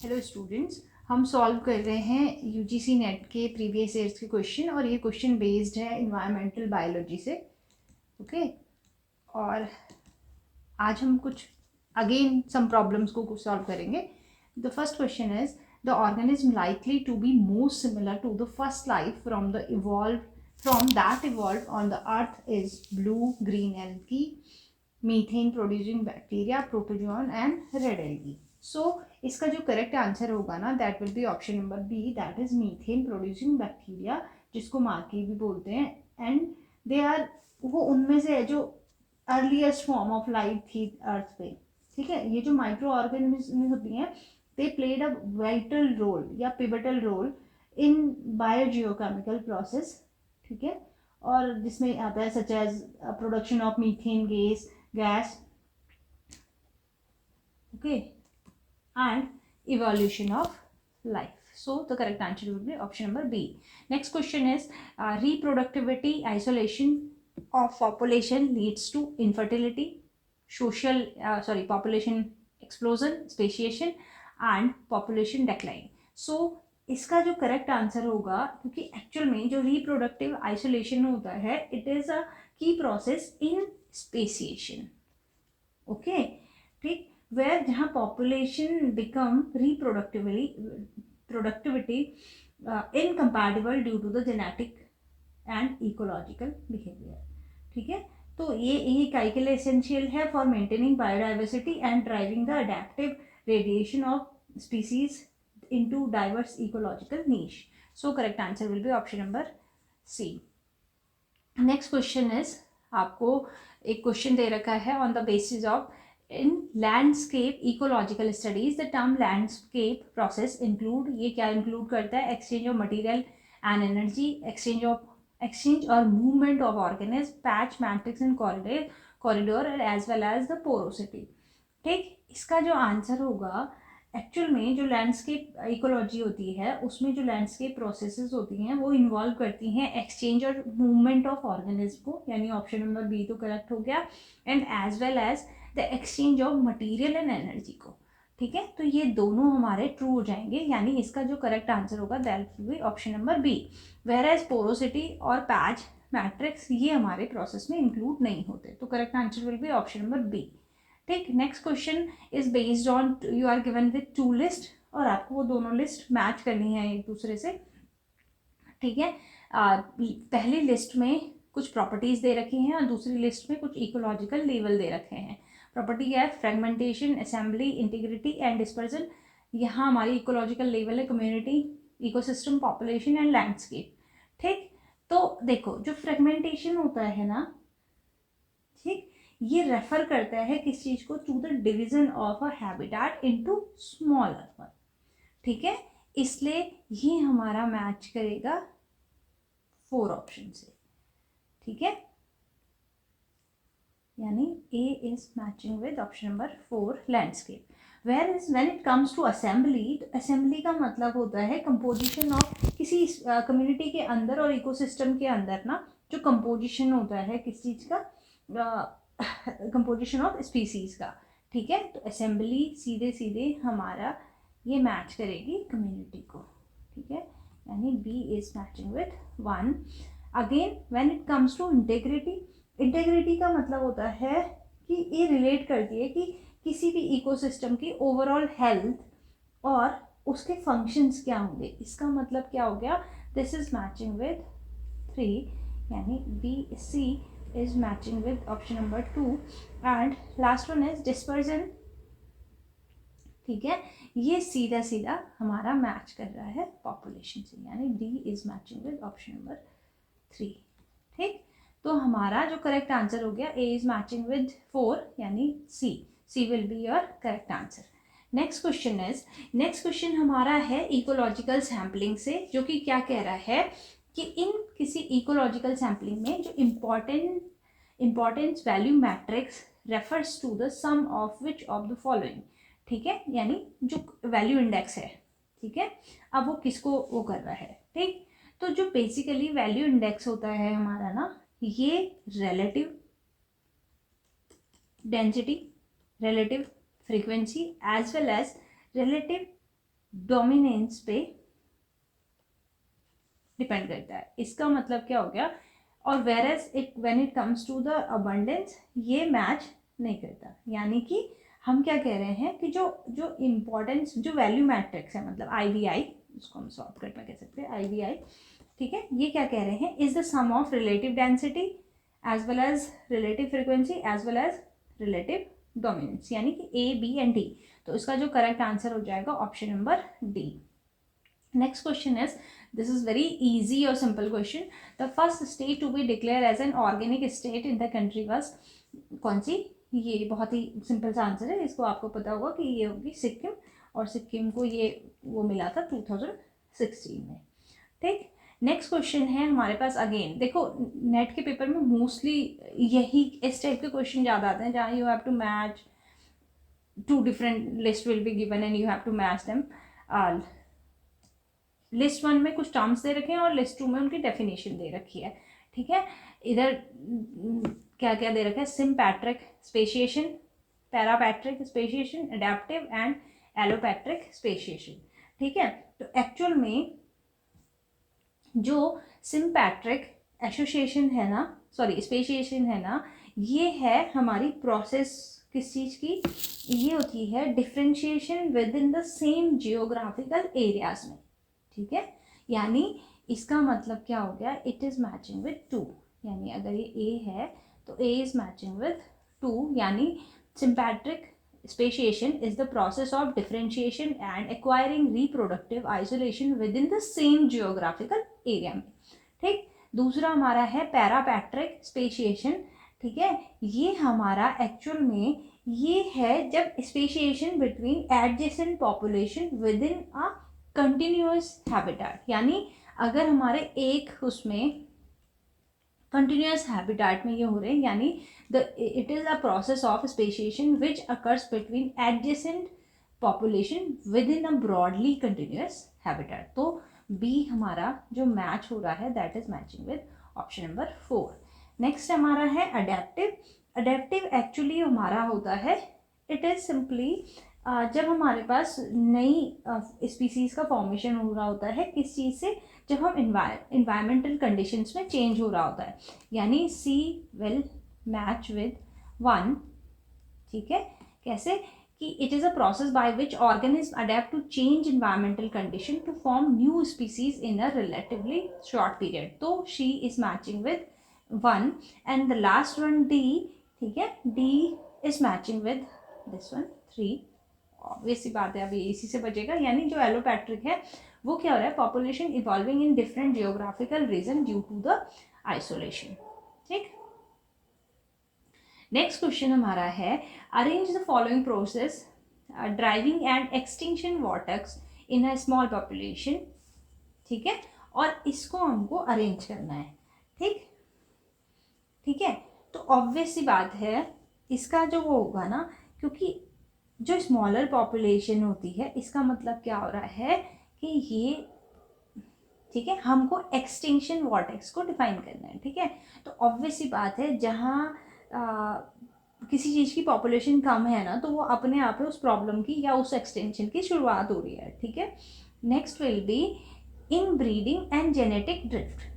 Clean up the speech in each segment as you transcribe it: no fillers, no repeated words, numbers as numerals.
Hello students, हम solve कर रहे हैं यूजीसी नेट के प्रीवियस ईयर्स के क्वेश्चन और ये क्वेश्चन बेस्ड है इन्वायरमेंटल बायोलॉजी से। ओके और आज हम कुछ अगेन सम प्रॉब्लम्स को सॉल्व करेंगे। The first question is the organism likely to be most similar to the first life from that evolve on the earth is blue green algae, methane producing bacteria, protozoan and red algae. So इसका जो correct answer होगा ना, that will be option number B, that is methane producing bacteria, जिसको मार्की भी बोलते हैं। And they are, वो उनमें से है जो अर्लीस्ट फॉर्म ऑफ लाइफ थी अर्थ पे। ठीक है, ये जो माइक्रो ऑर्गेनिज्म होती हैं, they played a vital role या pivotal role in biogeochemical process. ठीक है, और जिसमें आता है such as production of methane gas, okay, and evolution of life. So the correct answer would be option number B. Next question is reproductivity isolation of population leads to infertility, population explosion, speciation and population decline. So इसका जो correct answer होगा, क्योंकि actual में जो reproductive isolation होता है, it is a की process in speciation. Okay, ठीक, where जहाँ population become productivity incompatible due to the genetic and ecological behavior. ठीक है, तो ये काइकल एसेंशियल है for maintaining biodiversity and driving the adaptive radiation of species into diverse ecological niche. So correct answer will be option number C. Next question is, आपको एक क्वेश्चन दे रखा है on the basis of in landscape ecological studies the term landscape process include, ये क्या include करता है? Exchange of material and energy, exchange और movement of organism, patch matrix in corridor as well as the porosity. ठीक, इसका जो answer होगा, actual में जो लैंडस्केप इकोलॉजी होती है, उसमें जो लैंडस्केप प्रोसेसेस होती हैं वो इन्वॉल्व करती हैं एक्सचेंज और मूवमेंट ऑफ ऑर्गेनिज्म को, यानी ऑप्शन नंबर बी तो करेक्ट हो गया, and as well as the exchange of material and energy को. ठीक है, तो ये दोनों हमारे ट्रू हो जाएंगे, यानी इसका जो करेक्ट आंसर होगा that will be option number B. Whereas porosity और पैच मैट्रिक्स ये हमारे प्रोसेस में इंक्लूड नहीं होते, तो correct answer will be option number B. ठीक, next question is based on, you are given with two list और आपको वो दोनों लिस्ट मैच करनी है एक दूसरे से. ठीक है, पहली लिस्ट में कुछ प्रॉपर्टीज दे रखी हैं और दूसरी लिस्ट में कुछ इकोलॉजिकल लेवल दे रखे हैं. प्रॉपर्टी है fragmentation, assembly, integrity and dispersion. यहाँ हमारी इकोलॉजिकल लेवल है community, ecosystem, population and landscape. ठीक, तो देखो जो फ्रेगमेंटेशन होता है ना, ठीक, ये रेफर करता है किस चीज को? To the division of a habitat into smaller one. ठीक है, इसलिए ये हमारा मैच करेगा 4 ऑप्शन से. ठीक है, यानी A is matching with option number 4 landscape. Whereas when it comes to assembly, assembly का मतलब होता है कंपोजिशन ऑफ किसी कम्युनिटी के अंदर और इकोसिस्टम के अंदर ना, जो कंपोजिशन होता है किस चीज का, कंपोजिशन ऑफ स्पीसीज का. ठीक है, तो असेंबली सीधे सीधे हमारा ये मैच करेगी कम्युनिटी को. ठीक है, यानी B is matching with 1. Again when it comes to integrity, integrity का मतलब होता है कि ये रिलेट करती है कि किसी भी इकोसिस्टम की ओवरऑल हेल्थ और उसके फंक्शंस क्या होंगे. इसका मतलब क्या हो गया? दिस इज मैचिंग विद 3, यानी B C is matching with option number 2. and last one is dispersion. ठीक है, ये सीधा सीधा हमारा मैच कर रहा है पॉपुलेशन से, यानी D is matching with option number 3. ठीक, तो हमारा जो करेक्ट आंसर हो गया, ए इज मैचिंग विद 4, यानी C will be your correct answer. Next question हमारा है इकोलॉजिकल सैम्पलिंग से, जो कि क्या कह रहा है कि इन किसी इकोलॉजिकल सैम्पलिंग में जो importance value matrix refers to the sum of which of the following. ठीक है, यानी जो वैल्यू इंडेक्स है, ठीक है, अब वो किसको वो कर रहा है. ठीक, तो जो बेसिकली वैल्यू इंडेक्स होता है हमारा ना, ये relative density, relative frequency as well as relative dominance पे डिपेंड करता है। इसका मतलब क्या हो गया, और whereas it when it comes to the abundance ये मैच नहीं करता। यानी कि हम क्या कह रहे हैं कि जो जो इम्पोर्टेंस जो वैल्यू मैट्रिक्स है, मतलब IVI, उसको हम शॉर्टकट में कह सकते हैं IVI, ठीक है, ये क्या कह रहे हैं, is the sum of relative density as well as relative frequency as well as relative dominance, यानी कि A, B एंड D। तो इसका जो करेक्ट आंसर हो जाएगा option number D। Next question is, this is very easy or simple question. The first state to be declared as an organic state in the country was कौन सी? ये बहुत ही simple सा answer है, इसको आपको पता होगा कि ये होगी सिक्किम, और सिक्किम को ये वो मिला था 2016 में। ठीक, नेक्स्ट क्वेश्चन है हमारे पास। अगेन देखो, नेट के पेपर में मोस्टली यही इस टाइप के क्वेश्चन ज़्यादा आते हैं, जहाँ you have to match two different list will be given and you have to match them. List 1 में कुछ टर्म्स दे रखे हैं और लिस्ट 2 में उनकी डेफिनेशन दे रखी है। ठीक है, इधर क्या क्या दे रखा है, sympatric speciation, पैरापैट्रिक speciation, adaptive and allopatric speciation. ठीक है, तो एक्चुअल में जो सिम्पैट्रिक एसोसिएशन है ना, सॉरी स्पेशिएशन है ना, ये है हमारी प्रोसेस किस चीज़ की, ये होती है differentiation with in the same geographical areas में। ठीक है, यानी इसका मतलब क्या हो गया, इट इज़ मैचिंग विद 2, यानी अगर ये A है तो A इज़ मैचिंग विद 2, यानी sympatric speciation is the process of differentiation and acquiring reproductive isolation with in the same geographical area में। ठीक, दूसरा हमारा है पैरापैट्रिक स्पेशिएशन। ठीक है, ये हमारा एक्चुअल में ये है जब speciation between adjacent population with in a continuous habitat, यानी अगर हमारे एक उसमें कंटिन्यूअस हैबिटेट में ये हो रहे हैं, यानी it is a process of speciation which occurs between adjacent population with in a broadly continuous habitat. तो B हमारा जो मैच हो रहा है that is matching with option number 4। Next हमारा है अडेप्टिव। अडेप्टिव एक्चुअली हमारा होता है, इट इज़ सिंपली जब हमारे पास नई स्पीसीज़ का फॉर्मेशन हो रहा होता है, किस चीज़ से, जब हम इन्वायरमेंटल कंडीशंस में चेंज हो रहा होता है, यानी C विल मैच विद 1। ठीक है, कैसे कि it is a process by which organism adapt to change environmental condition to form new species in a relatively short period. तो C is matching with 1 and the last one D। ठीक है, D is matching with this one 3। Obvious सी बात है, अभी इसी से बचेगा, यानी जो एलोपैट्रिक है वो क्या हो रहा है, population evolving in different geographical region due to the isolation. ठीक, नेक्स्ट क्वेश्चन हमारा है, arrange the following process driving and extinction vortex in a small population. ठीक है, और इसको हमको अरेंज करना है। ठीक, ठीक है, तो ऑब्वियस सी बात है इसका जो वो होगा ना, क्योंकि जो स्मॉलर पॉपुलेशन होती है, इसका मतलब क्या हो रहा है कि ये, ठीक है, हमको एक्सटिंक्शन वॉर्टेक्स को डिफाइन करना है। ठीक है, तो ऑब्वियस सी बात है जहाँ किसी चीज़ की पॉपुलेशन कम है ना, तो वो अपने आप में उस प्रॉब्लम की या उस एक्सटेंशन की शुरुआत हो रही है। ठीक है, next will be in breeding and genetic drift.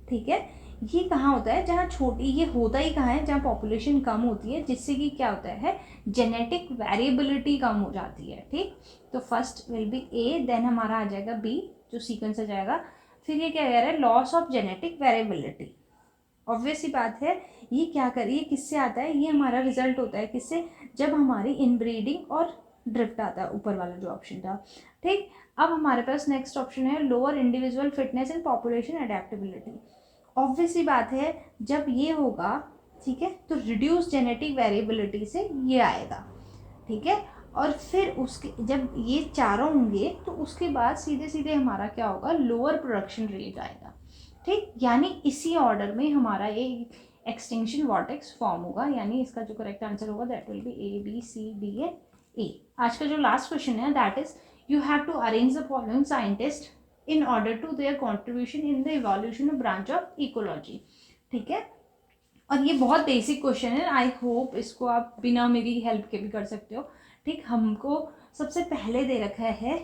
ठीक है, ये कहाँ होता है, जहाँ छोटी, ये होता ही कहाँ है, जहाँ पॉपुलेशन कम होती है, जिससे कि क्या होता है, जेनेटिक वेरिएबिलिटी कम हो जाती है। ठीक, तो first will be A, then हमारा आ जाएगा B जो सीक्वेंस आ जाएगा, फिर ये क्या कह रहा है, loss of genetic variability. Obvious सी बात है, ये क्या करिए, किससे आता है, ये हमारा रिजल्ट होता है किससे, जब हमारी इनब्रीडिंग और ड्रिफ्ट आता है, ऊपर वाला जो ऑप्शन था। ठीक, अब हमारे पास नेक्स्ट ऑप्शन है lower individual fitness and population adaptability. Obvious सी बात है, जब ये होगा, ठीक है, तो रिड्यूस जेनेटिक वेरिएबिलिटी से ये आएगा। ठीक है, और फिर उसके जब ये चारों होंगे तो उसके बाद सीधे सीधे हमारा क्या होगा, लोअर प्रोडक्शन रेट आएगा। ठीक, यानी इसी ऑर्डर में हमारा ये एक्सटिंक्शन वॉर्टेक्स फॉर्म होगा, यानी इसका जो करेक्ट आंसर होगा that will be A, B, C, D and E। आज का जो लास्ट क्वेश्चन है that is, you have to arrange the following scientist in order to their contribution in the evolution of branch of ecology. ठीक है, और ये बहुत basic question है, आई होप इसको आप बिना मेरी हेल्प के भी कर सकते हो। ठीक, हमको सबसे पहले दे रखा है